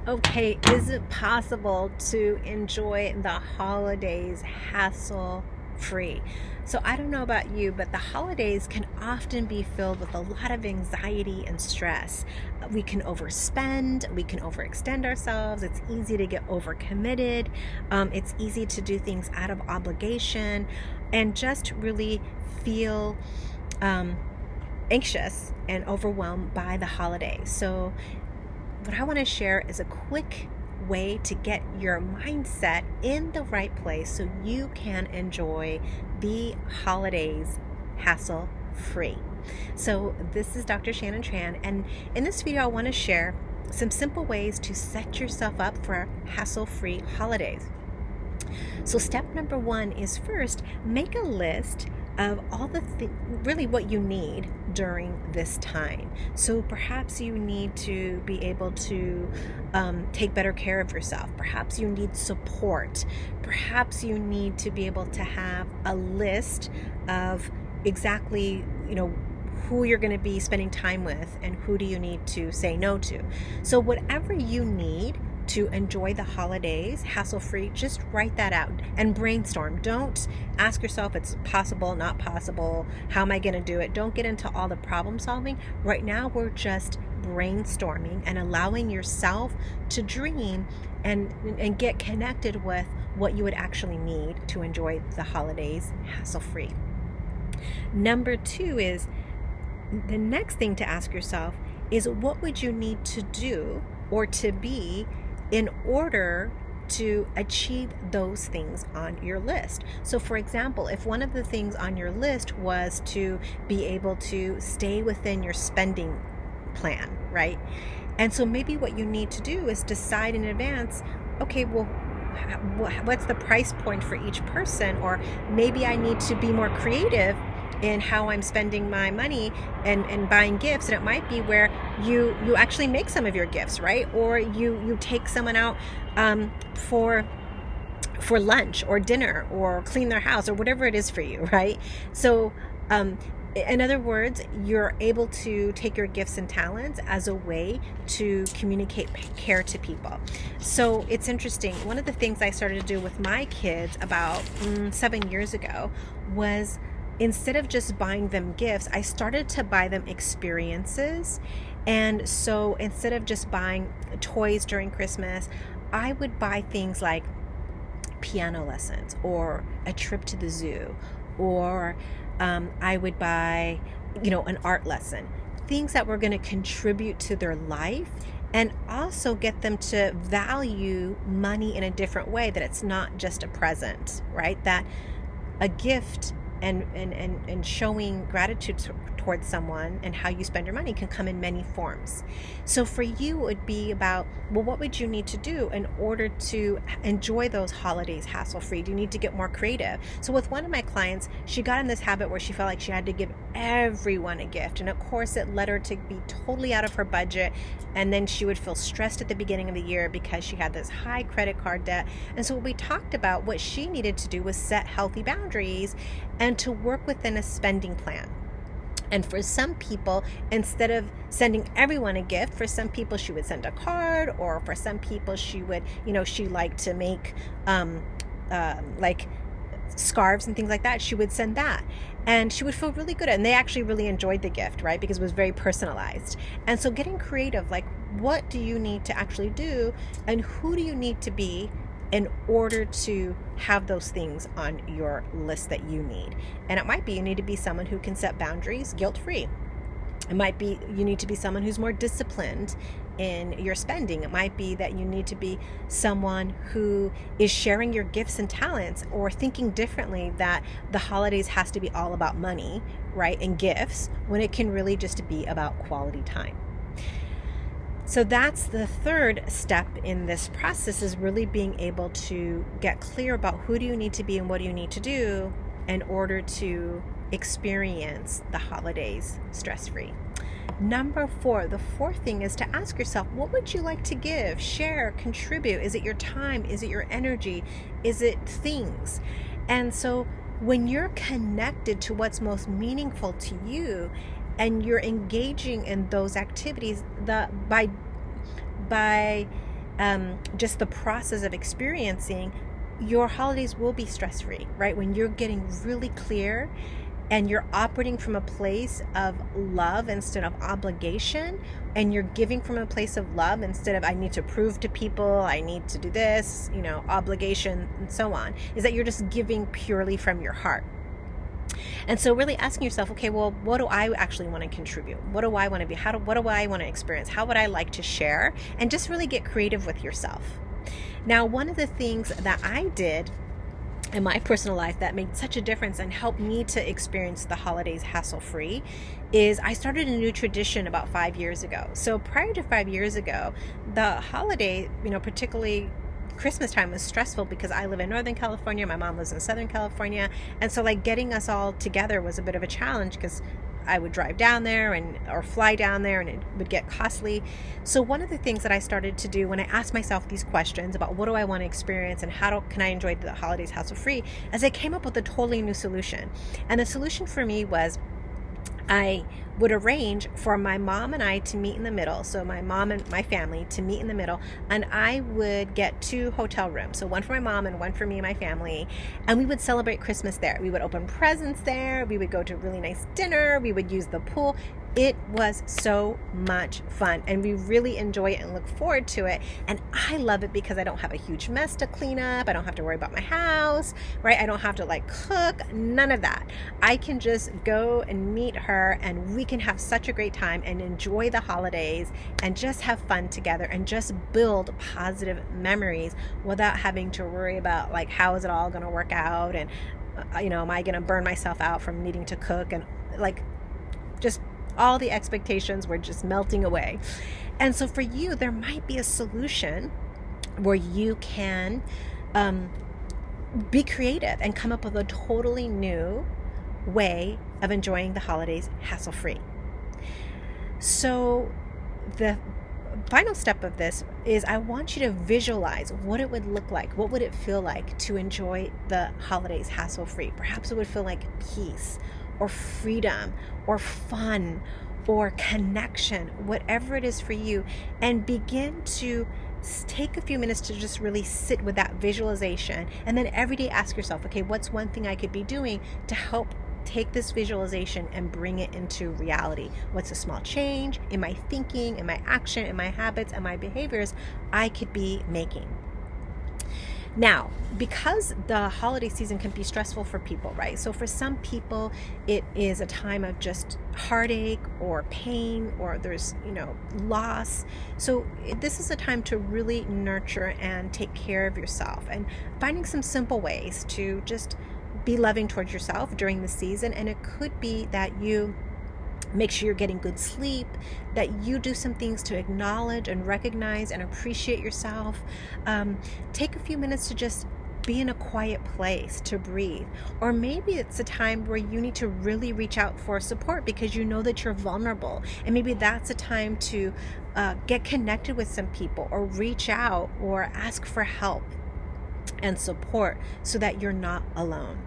Okay, is it possible to enjoy the holidays hassle free? So, I don't know about you, but the holidays can often be filled with a lot of anxiety and stress. We can overspend, we can overextend ourselves. It's easy to get overcommitted. It's easy to do things out of obligation and just really feel um, anxious and overwhelmed by the holidays. So, what I want to share is a quick way to get your mindset in the right place so you can enjoy the holidays hassle free. So, this is Dr. Shannon Tran, and in this video, I want to share some simple ways to set yourself up for hassle free holidays. So step number one is first make a list of all the really what you need during this time. So perhaps you need to be able to take better care of yourself. Perhaps you need support. Perhaps you need to be able to have a list of exactly, who you're going to be spending time with and who do you need to say no to. So whatever you need to enjoy the holidays hassle-free, just write that out and brainstorm. Don't ask yourself it's possible, not possible, how am I going to do it? Don't get into all the problem solving. Right now we're just brainstorming and allowing yourself to dream and get connected with what you would actually need to enjoy the holidays hassle-free. Number two is the next thing to ask yourself is what would you need to do or to be in order to achieve those things on your list. So for example, if one of the things on your list was to be able to stay within your spending plan, right? And so maybe what you need to do is decide in advance, okay, well, what's the price point for each person? Or maybe I need to be more creative in how I'm spending my money and buying gifts. And it might be where you actually make some of your gifts, right? Or you take someone out for lunch or dinner or clean their house or whatever it is for you, right? So in other words, you're able to take your gifts and talents as a way to communicate care to people. So it's interesting. One of the things I started to do with my kids about 7 years ago was instead of just buying them gifts, I started to buy them experiences. And so instead of just buying toys during Christmas, I would buy things like piano lessons or a trip to the zoo, or I would buy, an art lesson, things that were going to contribute to their life and also get them to value money in a different way, that it's not just a present, right? That a gift and showing gratitude towards someone and how you spend your money can come in many forms. So for you, it would be about, well, what would you need to do in order to enjoy those holidays hassle-free? Do you need to get more creative? So with one of my clients, she got in this habit where she felt like she had to give everyone a gift. And of course, it led her to be totally out of her budget. And then she would feel stressed at the beginning of the year because she had this high credit card debt. And so we talked about what she needed to do was set healthy boundaries and to work within a spending plan. And for some people, instead of sending everyone a gift, for some people she would send a card, or for some people she would, she liked to make like scarves and things like that. She would send that and she would feel really good. And they actually really enjoyed the gift, right? Because it was very personalized. And so getting creative, like what do you need to actually do and who do you need to be in order to have those things on your list that you need. And it might be you need to be someone who can set boundaries guilt-free. It might be you need to be someone who's more disciplined in your spending. It might be that you need to be someone who is sharing your gifts and talents, or thinking differently that the holidays has to be all about money, right, and gifts, when it can really just be about quality time. So that's the third step in this process, is really being able to get clear about who do you need to be and what do you need to do in order to experience the holidays stress-free. Number 4, the fourth thing is to ask yourself, what would you like to give, share, contribute? Is it your time? Is it your energy? Is it things? And so when you're connected to what's most meaningful to you, and you're engaging in those activities, by just the process of experiencing, your holidays will be stress-free, right? When you're getting really clear and you're operating from a place of love instead of obligation, and you're giving from a place of love instead of I need to prove to people, I need to do this, obligation and so on, is that you're just giving purely from your heart. And so really asking yourself, okay, well, what do I actually want to contribute? What do I want to be? What do I want to experience? How would I like to share? And just really get creative with yourself. Now, one of the things that I did in my personal life that made such a difference and helped me to experience the holidays hassle-free is I started a new tradition about 5 years ago. So prior to 5 years ago, the holiday, particularly Christmas time, was stressful because I live in Northern California, my mom lives in Southern California, and so getting us all together was a bit of a challenge because I would drive down there or fly down there, and it would get costly. So one of the things that I started to do when I asked myself these questions about what do I want to experience and can I enjoy the holidays hassle-free, is I came up with a totally new solution. And the solution for me was I would arrange for my mom and I to meet in the middle. So my mom and my family to meet in the middle, and I would get 2 hotel rooms. So one for my mom and one for me and my family. And we would celebrate Christmas there. We would open presents there. We would go to a really nice dinner. We would use the pool. It was so much fun, and we really enjoy it and look forward to it. And I love it because I don't have a huge mess to clean up. I don't have to worry about my house, right? I don't have to cook, none of that. I can just go and meet her, and we can have such a great time and enjoy the holidays and just have fun together and just build positive memories without having to worry about how is it all going to work out, and am I going to burn myself out from needing to cook, and just all the expectations were just melting away. And so for you, there might be a solution where you can be creative and come up with a totally new way of enjoying the holidays hassle-free. So the final step of this is I want you to visualize what it would look like. What would it feel like to enjoy the holidays hassle-free? Perhaps it would feel like peace or freedom or fun or connection, whatever it is for you, and begin to take a few minutes to just really sit with that visualization. And then every day ask yourself, okay, what's one thing I could be doing to help take this visualization and bring it into reality? What's a small change in my thinking, in my action, in my habits, and my behaviors I could be making? Now, because the holiday season can be stressful for people, right? So for some people, it is a time of just heartache or pain, or there's, loss. So this is a time to really nurture and take care of yourself, and finding some simple ways to just be loving towards yourself during the season. And it could be that you make sure you're getting good sleep, that you do some things to acknowledge and recognize and appreciate yourself. Take a few minutes to just be in a quiet place to breathe. Or maybe it's a time where you need to really reach out for support because you know that you're vulnerable. And maybe that's a time to get connected with some people, or reach out or ask for help and support so that you're not alone.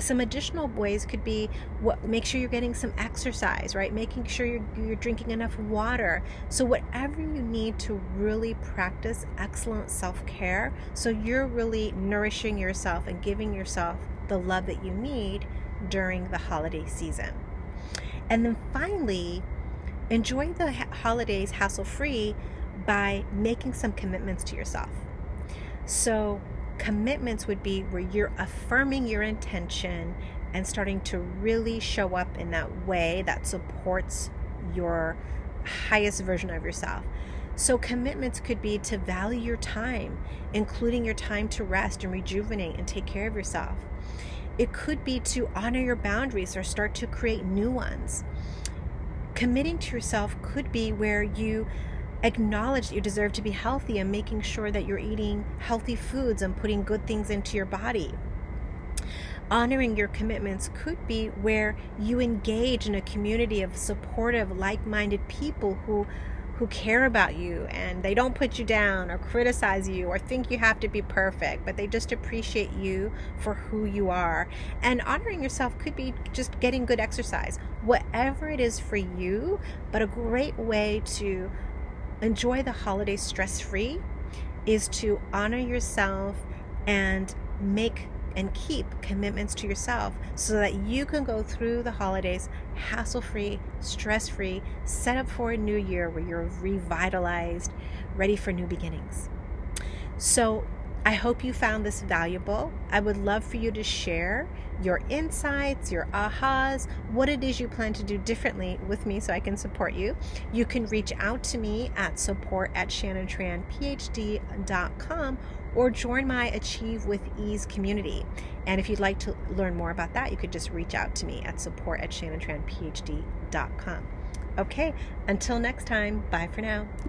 Some additional ways could be make sure you're getting some exercise, right? Making sure you're drinking enough water. So whatever you need to really practice excellent self-care, so you're really nourishing yourself and giving yourself the love that you need during the holiday season. And then finally, enjoy the holidays hassle-free by making some commitments to yourself. So commitments would be where you're affirming your intention and starting to really show up in that way that supports your highest version of yourself. So commitments could be to value your time, including your time to rest and rejuvenate and take care of yourself. It could be to honor your boundaries or start to create new ones. Committing to yourself could be where you acknowledge that you deserve to be healthy and making sure that you're eating healthy foods and putting good things into your body. Honoring your commitments could be where you engage in a community of supportive, like-minded people who care about you, and they don't put you down or criticize you or think you have to be perfect, but they just appreciate you for who you are. And honoring yourself could be just getting good exercise, whatever it is for you, but a great way to enjoy the holidays stress-free is to honor yourself and make and keep commitments to yourself so that you can go through the holidays hassle-free, stress-free, set up for a new year where you're revitalized, ready for new beginnings. So I hope you found this valuable. I would love for you to share your insights, your ahas, what it is you plan to do differently with me so I can support you. You can reach out to me at support@shannonTranPhD.com or join my Achieve with Ease community. And if you'd like to learn more about that, you could just reach out to me at support@shannonTranPhD.com. Okay, until next time, bye for now.